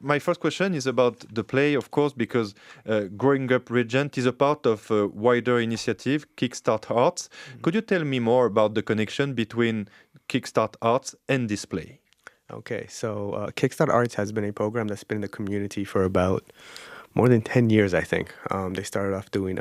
My first question is about the play, of course, because Growing Up Regent is a part of a wider initiative, Kickstart Arts. Could you tell me more about the connection between Kickstart Arts and this play? Okay, so Kickstart Arts has been a program that's been in the community for about more than 10 years, I think. They started off doing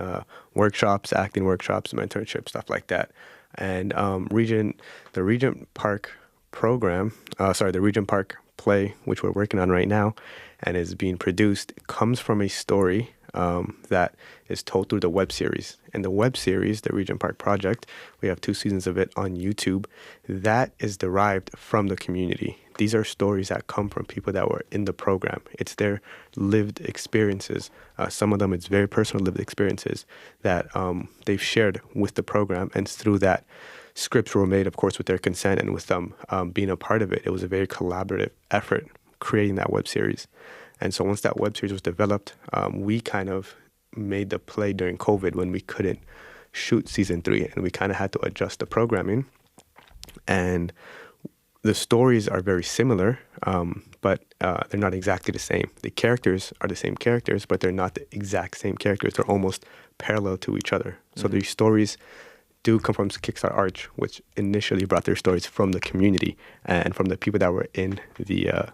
workshops, acting workshops, mentorship, stuff like that. And the Regent Park program, the Regent Park play, which we're working on right now and is being produced, comes from a story that is told through the web series. And the web series, the Regent Park Project, we have 2 seasons of it on YouTube. That is derived from the community. These are stories that come from people that were in the program. It's their lived experiences. Some of them, it's very personal lived experiences that they've shared with the program. And through that, scripts were made, of course, with their consent and with them being a part of it. It was a very collaborative effort creating that web series. And so once that web series was developed, we kind of made the play during COVID when we couldn't shoot season 3, and we kind of had to adjust the programming. And the stories are very similar, but they're not exactly the same. The characters are the same characters, but they're not the exact same characters. They're almost parallel to each other. So these stories do come from Kickstart Arts, which initially brought their stories from the community and from the people that were in the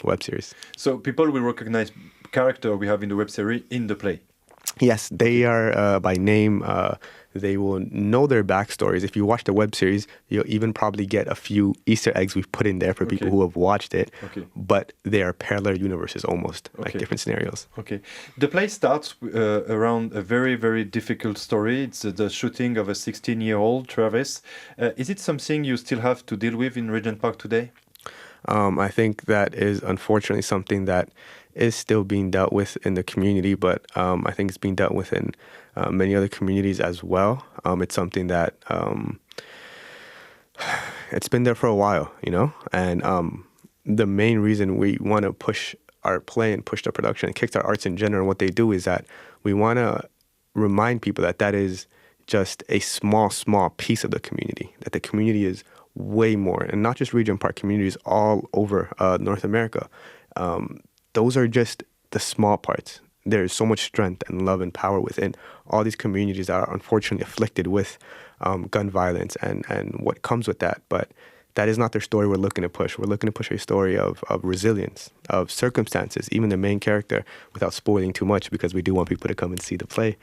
web series. So people will recognize character we have in the web series in the play. Yes, they are by name. They will know their backstories. If you watch the web series, you'll even probably get a few Easter eggs we've put in there for people who have watched it. But they are parallel universes almost, like different scenarios. Okay. The play starts around a very, very difficult story. It's the shooting of a 16-year-old, Travis. Is it something you still have to deal with in Regent Park today? I think that is unfortunately something that is still being dealt with in the community, but I think it's being dealt with in many other communities as well. It's something that it's been there for a while, and the main reason we want to push our play and push the production and Kickstart Arts in general, what they do is that we want to remind people that that is just a small, small piece of the community, that the community is way more, and not just Regent Park, communities all over North America. Those are just the small parts. There's so much strength and love and power within all these communities that are unfortunately afflicted with gun violence and what comes with that. But that is not the story we're looking to push. We're looking to push a story of resilience, of circumstances, even the main character, without spoiling too much because we do want people to come and see the play.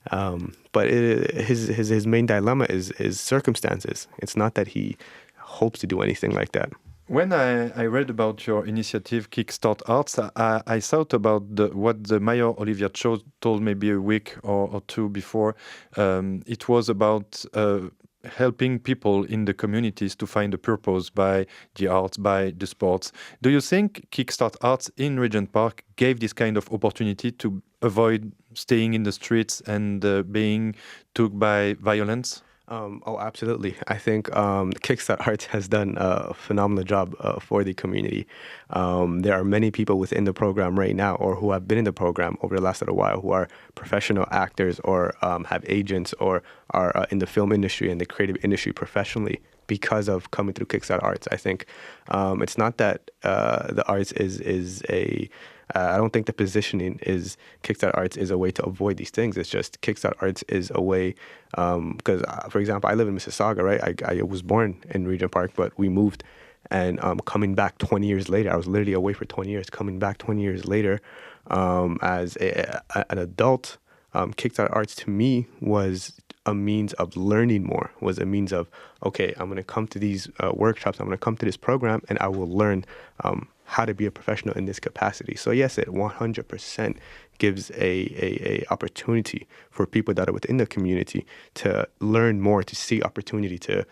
But his main dilemma is circumstances. It's not that he hopes to do anything like that. When I read about your initiative, Kickstart Arts, I thought about what the Mayor Olivia Cho told maybe a week or 2 before. It was about helping people in the communities to find a purpose by the arts, by the sports. Do you think Kickstart Arts in Regent Park gave this kind of opportunity to avoid staying in the streets and being took by violence? Absolutely. I think Kickstart Arts has done a phenomenal job for the community. There are many people within the program right now or who have been in the program over the last little while who are professional actors or have agents or are in the film industry and the creative industry professionally because of coming through Kickstart Arts. I think it's not that the arts is a... I don't think the positioning is Kickstart Arts is a way to avoid these things. It's just Kickstart Arts is a way, because, for example, I live in Mississauga, right? I was born in Regent Park, but we moved. And coming back 20 years later, I was literally away for 20 years. Coming back 20 years later as an adult, Kickstart Arts to me was a means of learning more, was a means of, okay, I'm going to come to these workshops, I'm going to come to this program, and I will learn how to be a professional in this capacity. So yes, it 100% gives a opportunity for people that are within the community to learn more, to see opportunity, to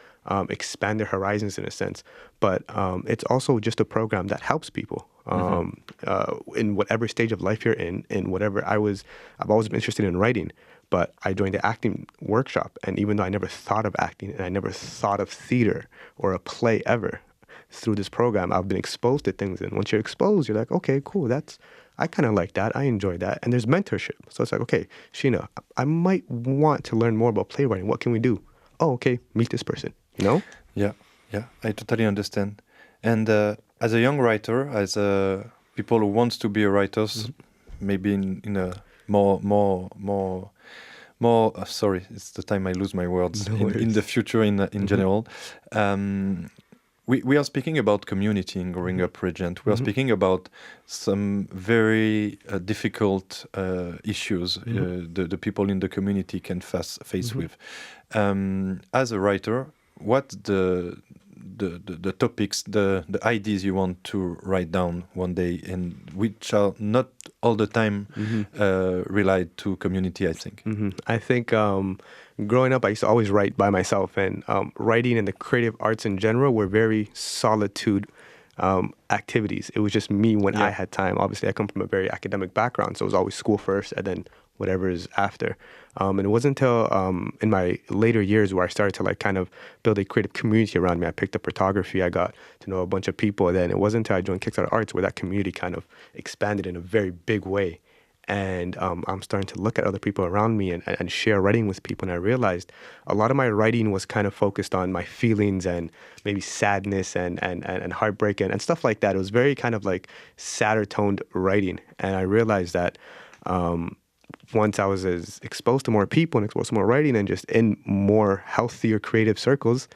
expand their horizons in a sense. But it's also just a program that helps people in whatever stage of life you're in whatever. I've always been interested in writing, but I joined the acting workshop. And even though I never thought of acting and I never thought of theater or a play ever, through this program, I've been exposed to things. And once you're exposed, you're like, okay, cool. I kind of like that. I enjoy that. And there's mentorship. So it's like, okay, Sheena, I might want to learn more about playwriting. What can we do? Oh, okay, meet this person, Yeah, I totally understand. And as a young writer, as a people who wants to be writers, maybe in a more. Sorry, it's the time I lose my words. No In worries. the future, in general, we are speaking about community in Growing Up Regent. We are speaking about some very difficult issues the people in the community can face with. As a writer, what the topics, the ideas you want to write down one day, and which are not all the time relied to community, I think. I think growing up, I used to always write by myself, and writing and the creative arts in general were very solitude activities. It was just me when I had time. Obviously, I come from a very academic background, so it was always school first and then whatever is after. And it wasn't until in my later years where I started to like kind of build a creative community around me. I picked up photography. I got to know a bunch of people. Then it wasn't until I joined Kickstarter Arts where that community kind of expanded in a very big way. And I'm starting to look at other people around me and share writing with people. And I realized a lot of my writing was kind of focused on my feelings and maybe sadness and heartbreak and stuff like that. It was very kind of like sadder toned writing. And I realized that once I was exposed to more people and exposed to more writing and just in more healthier creative circles,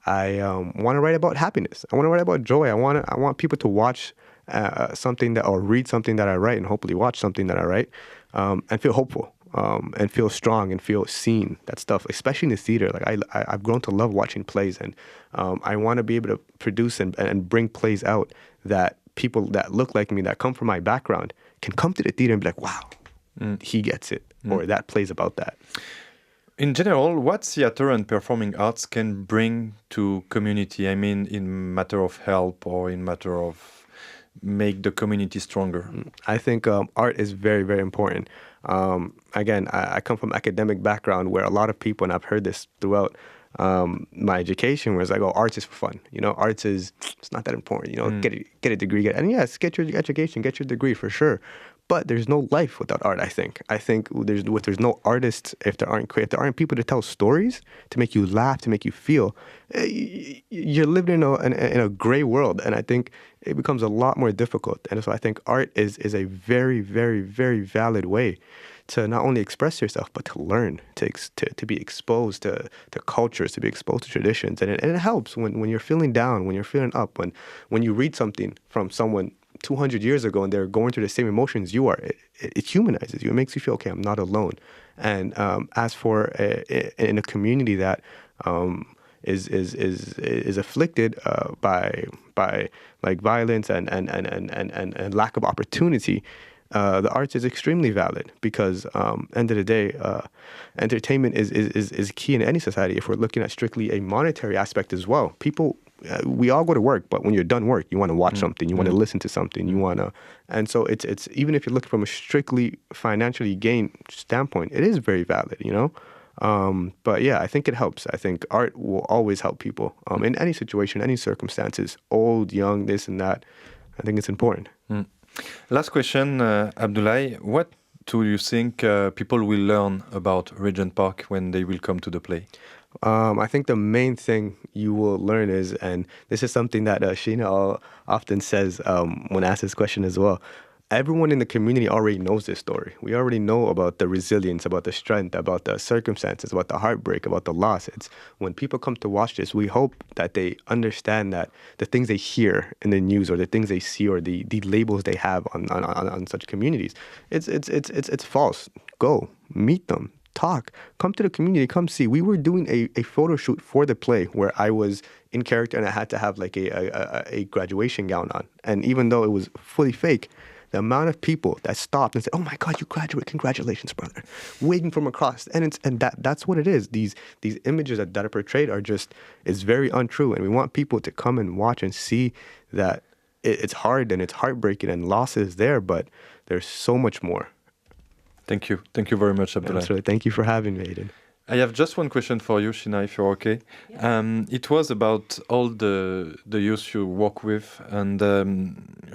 I want to write about happiness. I want to write about joy. I want people to watch something that or read something that I write and hopefully watch something that I write and feel hopeful and feel strong and feel seen. That stuff, especially in the theater. Like I've grown to love watching plays, and I want to be able to produce and bring plays out that people that look like me, that come from my background, can come to the theater and be like, wow, he gets it, or that play's about that. In general, what theater and performing arts can bring to community? I mean, in matter of help or in matter of make the community stronger? I think art is very, very important. Again, I come from academic background where a lot of people, and I've heard this throughout my education, where it's like, oh, arts is for fun. You know, arts is, it's not that important. You know, get a degree. And yes, get your education, get your degree for sure. But there's no life without art, I think. I think there's no artists if there aren't people to tell stories, to make you laugh, to make you feel. You're living in a gray world, and I think it becomes a lot more difficult. And so I think art is a very, very, very valid way to not only express yourself, but to learn, to be exposed to cultures, to be exposed to traditions. And it helps when you're feeling down, when you're feeling up, when you read something from someone 200 years ago and they're going through the same emotions you are, it humanizes you. It makes you feel, okay, I'm not alone. And as for in a community that is afflicted by like violence and lack of opportunity, the arts is extremely valid because end of the day, entertainment is key in any society. If we're looking at strictly a monetary aspect as well, people. We all go to work, but when you're done work, you want to watch something, you want to listen to something, you want to, and so it's even if you're looking from a strictly financially gain standpoint, it is very valid, you know. But yeah, I think it helps. I think art will always help people in any situation, any circumstances, old, young, this and that. I think it's important. Last question, Abdullahi. What do you think people will learn about Regent Park when they will come to the play? I think the main thing you will learn is, and this is something that Sheena often says when asked this question as well, everyone in the community already knows this story. We already know about the resilience, about the strength, about the circumstances, about the heartbreak, about the loss. It's when people come to watch this, we hope that they understand that the things they hear in the news or the things they see or the labels they have on such communities, it's false. Go, meet them. Talk, come to the community, come see. We were doing a photo shoot for the play where I was in character and I had to have like a graduation gown on. And even though it was fully fake, the amount of people that stopped and said, "Oh my God, you graduated! Congratulations, brother!" waving from across, and that's what it is. These images that are portrayed are it's very untrue, and we want people to come and watch and see that it's hard and it's heartbreaking and loss is there, but there's so much more. Thank you Very much, Abdullahi. Absolutely. Thank you for having me, Aiden. I have just one question for you, Sheena, if you're okay. Yeah. It was about all the youth you work with, and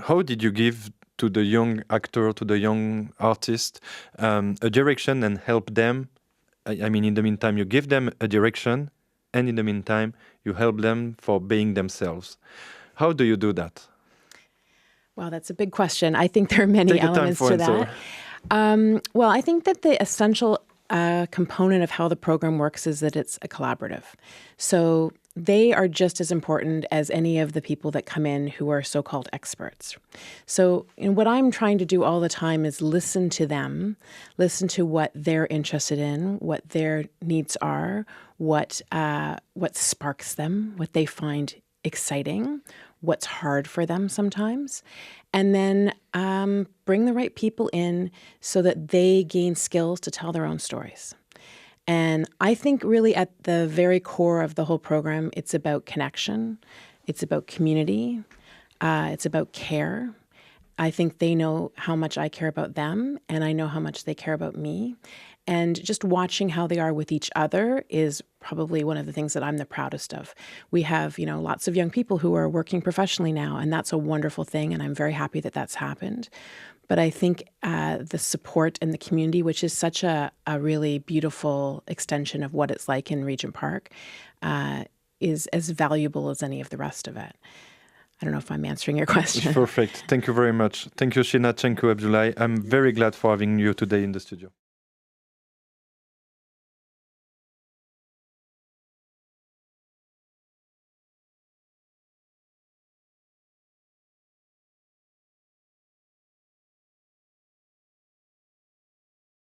how did you give to the young actor, to the young artist, a direction and help them? I mean, in the meantime, you give them a direction, and in the meantime, you help them for being themselves. How do you do that? Wow, that's a big question. I think there are many Take your time elements for to answer. that. Well, I think that the essential component of how the program works is that it's a collaborative. So they are just as important as any of the people that come in who are so-called experts. So what I'm trying to do all the time is listen to them, listen to what they're interested in, what their needs are, what sparks them, what they find exciting, what's hard for them sometimes, and then bring the right people in so that they gain skills to tell their own stories. And I think really at the very core of the whole program, it's about connection, it's about community, it's about care. I think they know how much I care about them, and I know how much they care about me. And just watching how they are with each other is probably one of the things that I'm the proudest of. We have, lots of young people who are working professionally now, and that's a wonderful thing, and I'm very happy that that's happened. But I think the support and the community, which is such a really beautiful extension of what it's like in Regent Park, is as valuable as any of the rest of it. I don't know if I'm answering your question. Perfect. Thank you very much. Thank you, Sheena. Thank you, Abdullahi. I'm very glad for having you today in the studio.